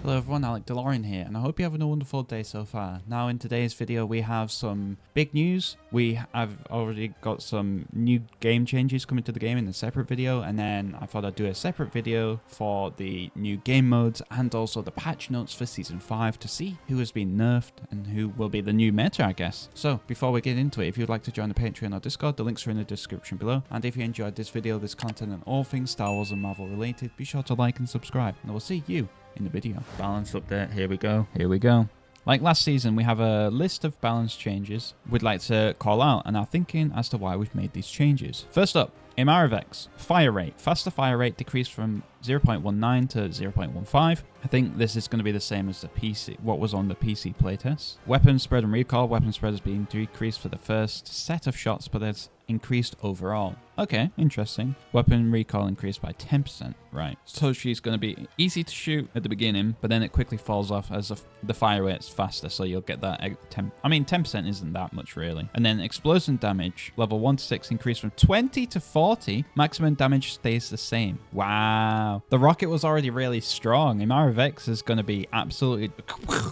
Hello everyone, Alec DeLorean here, and I hope you're having a wonderful day so far. Now in today's video we have some big news. We have already got some new game changes coming to the game in a separate video, and then I thought I'd do a separate video for the new game modes and also the patch notes for Season 5 to see who has been nerfed and who will be the new meta, I guess. So before we get into it, if you'd like to join the Patreon or Discord, the links are in the description below. And if you enjoyed this video, this content and all things Star Wars and Marvel related, be sure to like and subscribe, and I will see you in the video. Balance update, here we go. Like last season, we have a list of balance changes we'd like to call out and our thinking as to why we've made these changes. First up, Imara Vex, fire rate. Faster fire rate decreased from 0.19 to 0.15. I think this is going to be the same as the PC, what was on the PC playtest. Weapon spread and recoil. Weapon spread is being decreased for the first set of shots, but it's increased overall. Okay, interesting. Weapon recoil increased by 10%. Right. So she's going to be easy to shoot at the beginning, but then it quickly falls off as the fire rate's faster, so you'll get that 10% isn't that much really. And then explosion damage, level 1 to 6 increased from 20 to 40. Maximum damage stays the same. Wow. The rocket was already really strong. Imara Vex is going to be absolutely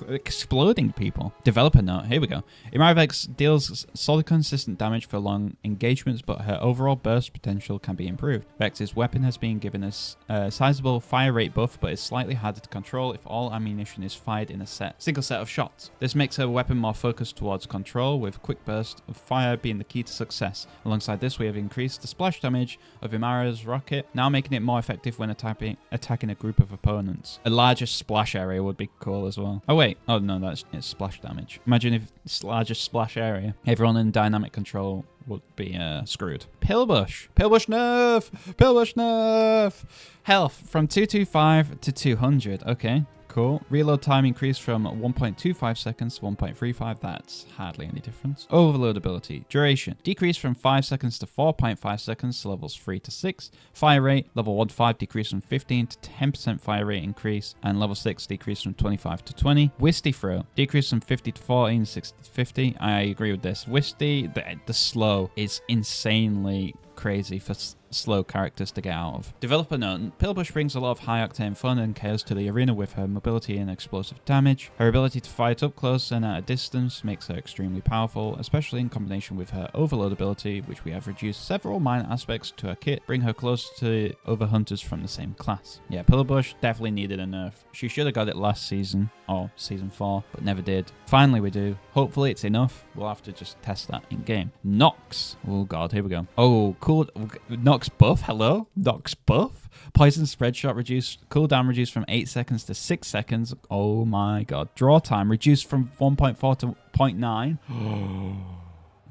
exploding people. Developer note, here we go. Imara Vex deals solid consistent damage for long engagements, but her overall burst potential can be improved. Vex's weapon has been given a sizable fire rate buff, but is slightly harder to control if all ammunition is fired in a single set of shots. This makes her weapon more focused towards control, with quick burst of fire being the key to success. Alongside this, we have increased the splash damage of Imara's rocket, now making it more effective when attacking a group of opponents. A larger splash area would be cool as well. Oh wait, oh no, it's splash damage. Imagine if it's larger splash area. Everyone in dynamic control would be screwed. Pilbush. Pilbush nerf! Pilbush nerf! Health from 225 to 200. Okay, cool. Reload time increased from 1.25 seconds to 1.35. That's hardly any difference. Overload ability. Duration decreased from 5 seconds to 4.5 seconds to levels 3 to 6. Fire rate level 1 to 5 decreased from 15 to 10% fire rate increase, and level 6 decreased from 25 to 20. Wisty throw decreased from 50 to 40 and 60 to 50. I agree with this. Wisty, the slow is insanely crazy for slow characters to get out of. Developer note, Pilbush brings a lot of high-octane fun and chaos to the arena with her mobility and explosive damage. Her ability to fight up close and at a distance makes her extremely powerful, especially in combination with her overload ability, which we have reduced several minor aspects to her kit, bring her close to other hunters from the same class. Yeah, Pilbush definitely needed a nerf. She should have got it last season, or season 4, but never did. Finally we do. Hopefully it's enough. We'll have to just test that in game. Nox. Oh god, here we go. Oh, cool. Nox buff. Hello? Nox buff. Poison spread shot reduced. Cooldown reduced from 8 seconds to 6 seconds. Oh my god. Draw time reduced from 1.4 to 0.9.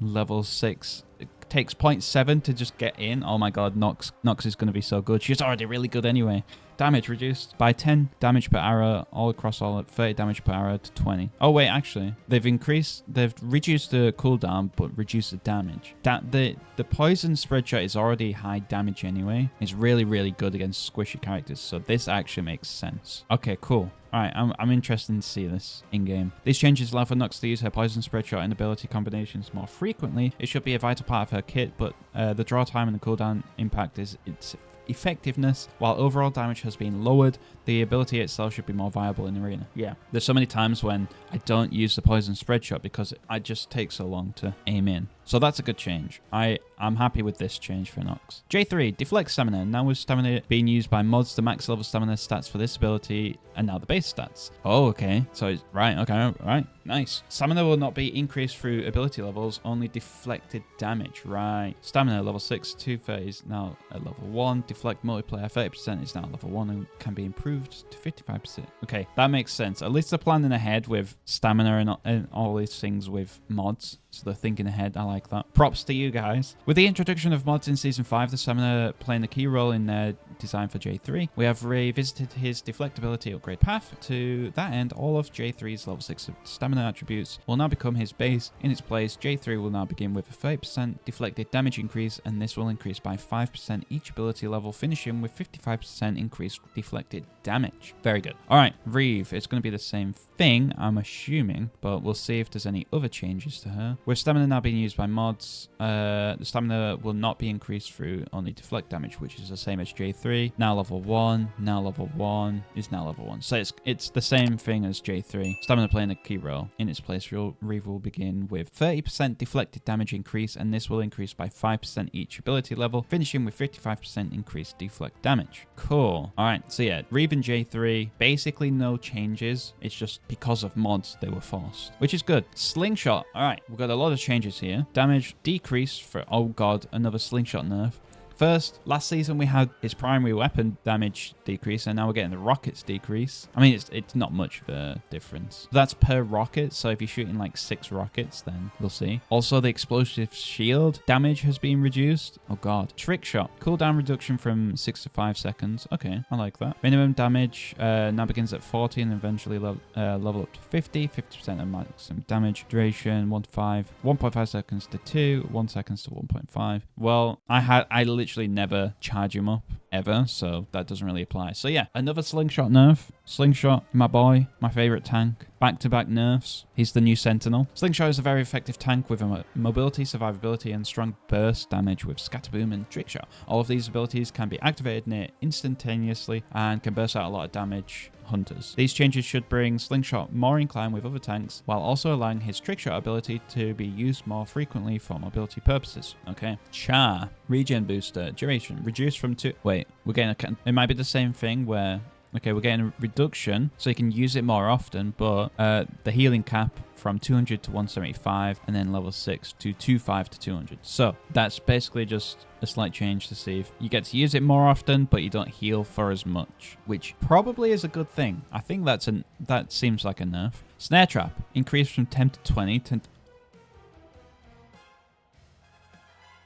Level 6. It takes 0.7 to just get in. Oh my god, Nox is going to be so good. She's already really good anyway. Damage reduced by 10 damage per arrow all across all at 30 damage per arrow to 20. Oh wait, actually, they've reduced the cooldown but reduced the damage. The poison spread shot is already high damage anyway. It's really, really good against squishy characters, so this actually makes sense. Okay, cool. Alright, I'm interested to see this in-game. These changes allow for Nox to use her poison spread shot and ability combinations more frequently. It should be a vital part of her kit, but the draw time and the cooldown impact is its effectiveness. While overall damage has been lowered, the ability itself should be more viable in the arena. Yeah, there's so many times when I don't use the poison spread shot because it just takes so long to aim in. So that's a good change. I'm happy with this change for Nox. J3, deflect stamina. Now with stamina being used by mods, the max level stamina stats for this ability and now the base stats. Oh, okay. So, right, okay, right. Nice. Stamina will not be increased through ability levels, only deflected damage. Right. Stamina level 6, 230 is now at level 1. Deflect multiplayer 30% is now level 1 and can be improved to 55%. Okay, that makes sense. At least they're planning ahead with stamina and all these things with mods. So they're thinking ahead. I like that. Props to you guys. With the introduction of mods in Season 5, the stamina playing a key role in their design for J3, we have revisited his deflectability upgrade path. To that end, all of J3's level 6 stamina attributes will now become his base. In its place, J3 will now begin with a 30% deflected damage increase, and this will increase by 5% each ability level, finishing with 55% increased deflected damage. Very good. Alright, Rieve. It's going to be the same thing, I'm assuming, but we'll see if there's any other changes to her. With stamina now being used by mods, the stamina will not be increased through only deflect damage, which is the same as J3. J3, now level 1, now level 1, is now level 1. So it's the same thing as J3. Stamina playing a key role. In its place, Rieve will begin with 30% deflected damage increase, and this will increase by 5% each ability level, finishing with 55% increased deflect damage. Cool. Alright, so yeah, Rieve and J3, basically no changes. It's just because of mods they were forced, which is good. Slingshot. Alright, we've got a lot of changes here. Damage decreased for, oh god, another Slingshot nerf. First, last season we had his primary weapon damage decrease, and now we're getting the rockets decrease. I mean, it's not much of a difference. That's per rocket, so if you're shooting like 6 rockets, then we'll see. Also, the explosive shield damage has been reduced. Oh god. Trick shot. Cooldown reduction from 6 to 5 seconds. Okay, I like that. Minimum damage now begins at 40 and eventually level up to 50. 50% of maximum damage. Duration 1 to 5. 1.5 seconds to 2. 1 seconds to 1.5. Well, I literally never charge him up ever, so that doesn't really apply. So yeah, another Slingshot nerf. Slingshot, my boy, my favorite tank. Back-to-back nerfs. He's the new Sentinel. Slingshot is a very effective tank with a mobility, survivability, and strong burst damage with Scatterboom and Trickshot. All of these abilities can be activated near instantaneously and can burst out a lot of damage hunters. These changes should bring Slingshot more in line with other tanks, while also allowing his Trickshot ability to be used more frequently for mobility purposes. Okay. Charr. Regen booster. Duration. Reduced from 2... Wait, we're getting it might be the same thing where... Okay, we're getting a reduction, so you can use it more often, but the healing cap from 200 to 175, and then level 6 to 25 to 200. So that's basically just a slight change to see if you get to use it more often, but you don't heal for as much, which probably is a good thing. I think that seems like a nerf. Snare trap increased from 10 to 20.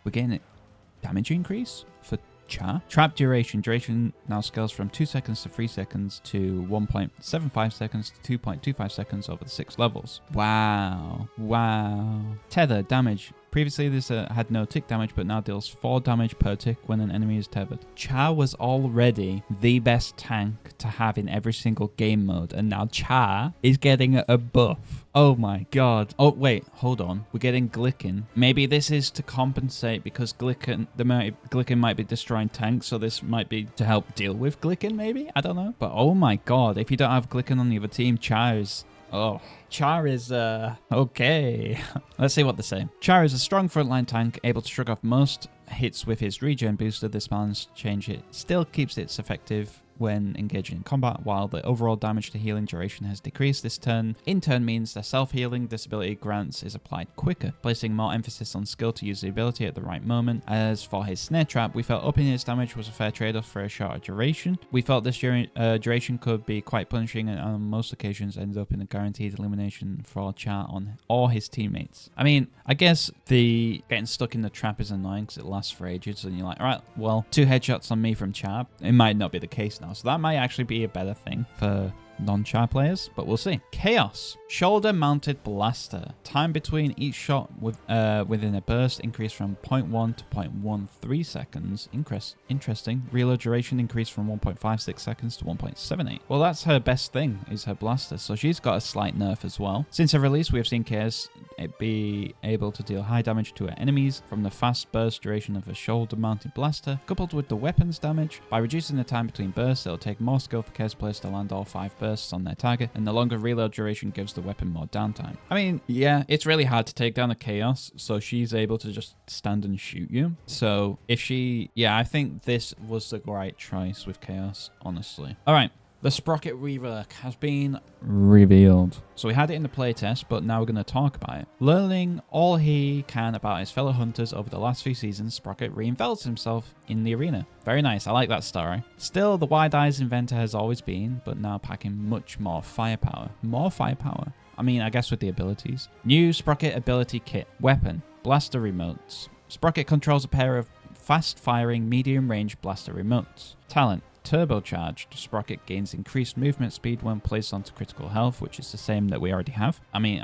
We're getting a damage increase for Charr. Trap duration. Duration now scales from 2 seconds to 3 seconds to 1.75 seconds to 2.25 seconds over the 6 levels. Wow. Wow. Tether. Damage. Previously, this had no tick damage, but now deals 4 damage per tick when an enemy is tethered. Charr was already the best tank to have in every single game mode, and now Charr is getting a buff. Oh my god. Oh, wait, hold on. We're getting Glicken. Maybe this is to compensate because Glicken might be destroying tanks, so this might be to help deal with Glicken, maybe? I don't know. But oh my god, if you don't have Glicken on the other team, Charr is... Oh, Charr is, okay. Let's see what they say. Charr is a strong frontline tank, able to shrug off most hits with his regen booster. This balance change it still keeps it effective when engaging in combat, while the overall damage to healing duration has decreased. This in turn means the self-healing disability grants is applied quicker, placing more emphasis on skill to use the ability at the right moment. As for his snare trap, we felt upping his damage was a fair trade-off for a shorter duration. We felt this duration could be quite punishing, and on most occasions ended up in a guaranteed elimination for Charr or his teammates. I mean, I guess the getting stuck in the trap is annoying because it lasts for ages, and you're like, all right, well, 2 headshots on me from Charr. It might not be the case now. So that might actually be a better thing for non-Charr players, but we'll see. Chaos. Shoulder-mounted blaster. Time between each shot within a burst increased from 0.1 to 0.13 seconds. Interesting. Reload duration increased from 1.56 seconds to 1.78. Well, that's her best thing, is her blaster, so she's got a slight nerf as well. Since her release, we have seen Chaos be able to deal high damage to her enemies from the fast burst duration of a shoulder-mounted blaster, coupled with the weapons damage. By reducing the time between bursts, it'll take more skill for Chaos players to land all 5 bursts on their target, and the longer reload duration gives the weapon more downtime. I mean, yeah, it's really hard to take down a Chaos, so she's able to just stand and shoot you. So if she... Yeah, I think this was the right choice with Chaos, honestly. All right. The Sprocket Rework has been revealed. So we had it in the playtest, but now we're going to talk about it. Learning all he can about his fellow hunters over the last few seasons, Sprocket reinvents himself in the arena. Very nice, I like that story. Still, the Wide Eyes inventor has always been, but now packing much more firepower. More firepower. I mean, I guess with the abilities. New Sprocket ability kit. Weapon. Blaster remotes. Sprocket controls a pair of fast-firing, medium-range blaster remotes. Talent. Turbocharged. Sprocket gains increased movement speed when placed onto critical health, which is the same that we already have. I mean,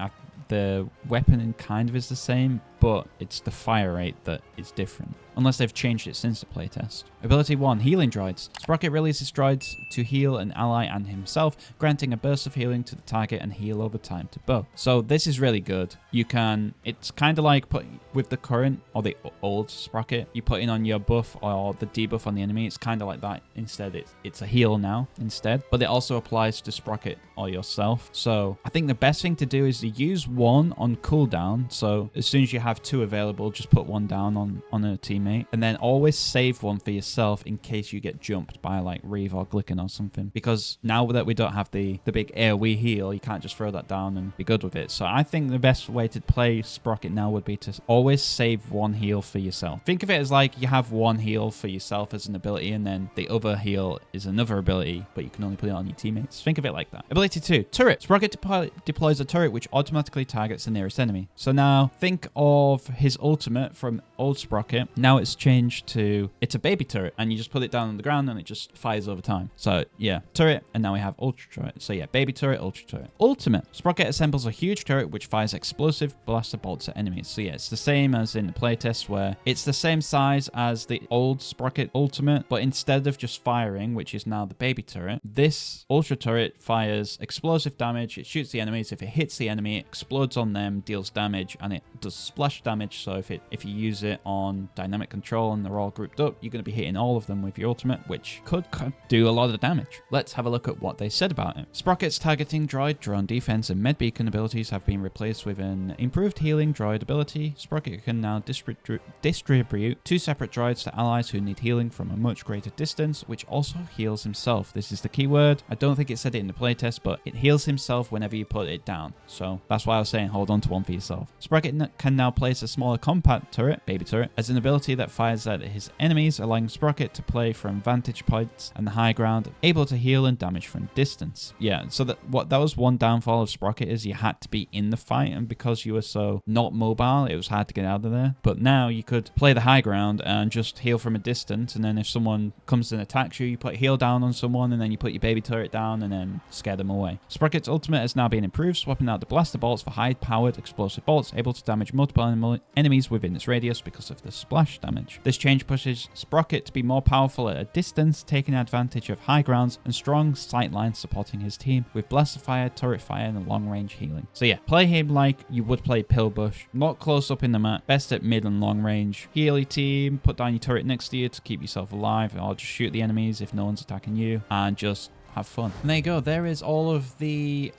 the weapon kind of is the same, but it's the fire rate that is different. Unless they've changed it since the playtest. Ability 1, Healing Droids. Sprocket releases droids to heal an ally and himself, granting a burst of healing to the target and heal over time to both. So this is really good. You can, it's kind of like with the current or the old Sprocket, you put in on your buff or the debuff on the enemy. It's kind of like that. Instead, it's a heal now instead. But it also applies to Sprocket or yourself. So I think the best thing to do is to use one on cooldown. So as soon as you have 2 available, just put 1 down on a teammate. And then always save 1 for yourself in case you get jumped by like Rieve or Glicken or something. Because now that we don't have the big AoE heal, you can't just throw that down and be good with it. So I think the best way to play Sprocket now would be to always save 1 heal for yourself. Think of it as like you have 1 heal for yourself as an ability, and then the other heal is another ability, but you can only put it on your teammates. Think of it like that. Ability 2, Turret. Sprocket deploys a turret which automatically targets the nearest enemy. So now think of his ultimate from old Sprocket. Now it's changed to, it's a baby turret, and you just put it down on the ground and it just fires over time. So yeah, turret, and now we have ultra turret. So yeah, baby turret, ultra turret. Ultimate. Sprocket assembles a huge turret which fires explosive blaster bolts at enemies. So yeah, it's the same as in the playtest, where it's the same size as the old Sprocket ultimate, but instead of just firing, which is now the baby turret, this ultra turret fires explosive damage. It shoots the enemies. If it hits the enemy, it explodes on them, deals damage, and it does splash damage. So if you use it on dynamic control and they're all grouped up, you're going to be hitting all of them with your ultimate, which could do a lot of damage. Let's have a look at what they said about it. Sprocket's targeting droid, drone defense, and med beacon abilities have been replaced with an improved healing droid ability. Sprocket can now distribute 2 separate droids to allies who need healing from a much greater distance, which also heals himself. This is the key word. I don't think it said it in the playtest, but it heals himself whenever you put it down. So that's why I was saying hold on to 1 for yourself. Sprocket can now place a smaller compact turret, baby turret, as an ability that fires at his enemies, allowing Sprocket to play from vantage points and the high ground, able to heal and damage from distance. Yeah, so that was one downfall of Sprocket, is you had to be in the fight, and because you were so not mobile, it was hard to get out of there. But now you could play the high ground and just heal from a distance, and then if someone comes and attacks you, you put heal down on someone, and then you put your baby turret down and then scare them away. Sprocket's ultimate has now been improved, swapping out the blaster bolts for high-powered explosive bolts, able to damage multiple enemies within its radius because of the splash damage. This change pushes Sprocket to be more powerful at a distance, taking advantage of high grounds and strong sight lines supporting his team with blaster fire, turret fire, and long-range healing. So yeah, play him like you would play Pilbush, not close up in the map, best at mid and long range. Heal your team, put down your turret next to you to keep yourself alive, or just shoot the enemies if no one's attacking you, and just have fun. And there you go, there is all of the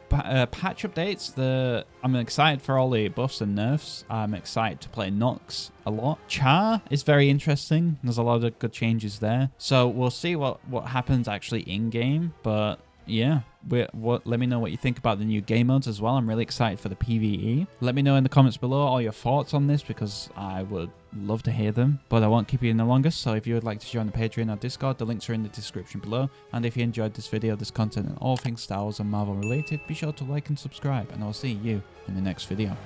patch updates. I'm excited for all the buffs and nerfs. I'm excited to play Nox a lot. Charr is very interesting. There's a lot of good changes there. So we'll see what happens actually in game. But yeah, let me know what you think about the new game modes as well. I'm really excited for the PvE. Let me know in the comments below all your thoughts on this, because I would love to hear them. But I won't keep you in the longest, so if you would like to join the Patreon or Discord, the links are in the description below. And if you enjoyed this video, this content, and all things Star Wars and Marvel related, be sure to like and subscribe, and I'll see you in the next video.